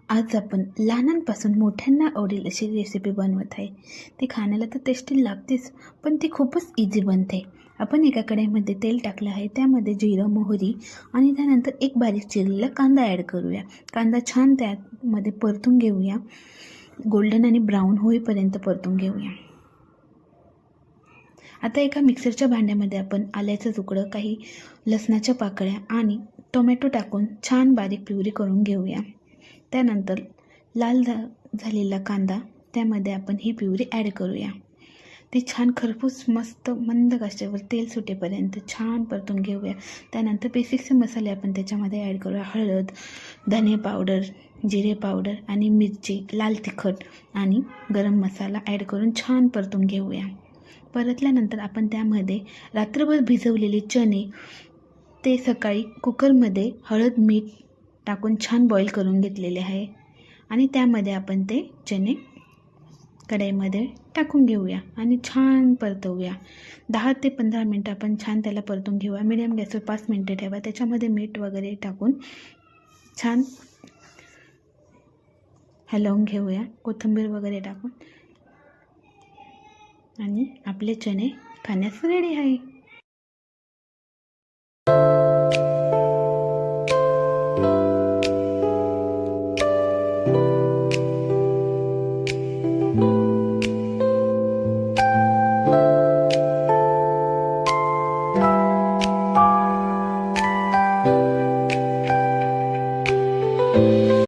आज आपण लहानांपासून मोठ्यांना आवडेल अशी रेसिपी बनवत आहे. ती खाण्याला तर टेस्टी लागतेच, पण ती खूपच इझी बनते. आपण एका कढईमध्ये तेल टाकलं आहे, त्यामध्ये जिरं, मोहरी आणि त्यानंतर एक बारीक चिरलेला कांदा ॲड करूया. कांदा छान त्यामध्ये परतून घेऊया, गोल्डन आणि ब्राऊन होईपर्यंत परतून घेऊया. आता एका मिक्सरच्या भांड्यामध्ये आपण आल्याचं तुकडं, काही लसणाच्या पाकळ्या आणि टोमॅटो टाकून छान बारीक प्युरी करून घेऊया. त्यानंतर लाल झालेला कांदा, त्यामध्ये आपण ही प्युरी ॲड करूया. ती छान खरपूस मस्त मंद गॅसवर तेल सुटेपर्यंत छान परतून घेऊया. त्यानंतर बेसिकचे मसाले आपण त्याच्यामध्ये ॲड करूया. हळद, धने पावडर, जिरे पावडर आणि मिरची, लाल तिखट आणि गरम मसाला ॲड करून छान परतून घेऊया. परतल्यानंतर आपण त्यामध्ये रात्रभर भिजवलेले चणे, ते सकाळी कुकरमध्ये हळद मीठ टाकून छान बॉईल करून घेतलेले आहे आणि त्यामध्ये आपण ते चणे कढईमध्ये टाकून घेऊया आणि छान परतवूया. 10 ते 15 मिनटं आपण छान त्याला परतून घेऊया. मीडियम गॅसवर 5 मिनटं ठेवा. त्याच्यामध्ये मीठ वगैरे टाकून छान हलवून घेऊया, कोथिंबीर वगैरे टाकून, आणि आपले चणे खाण्यास रेडी आहे.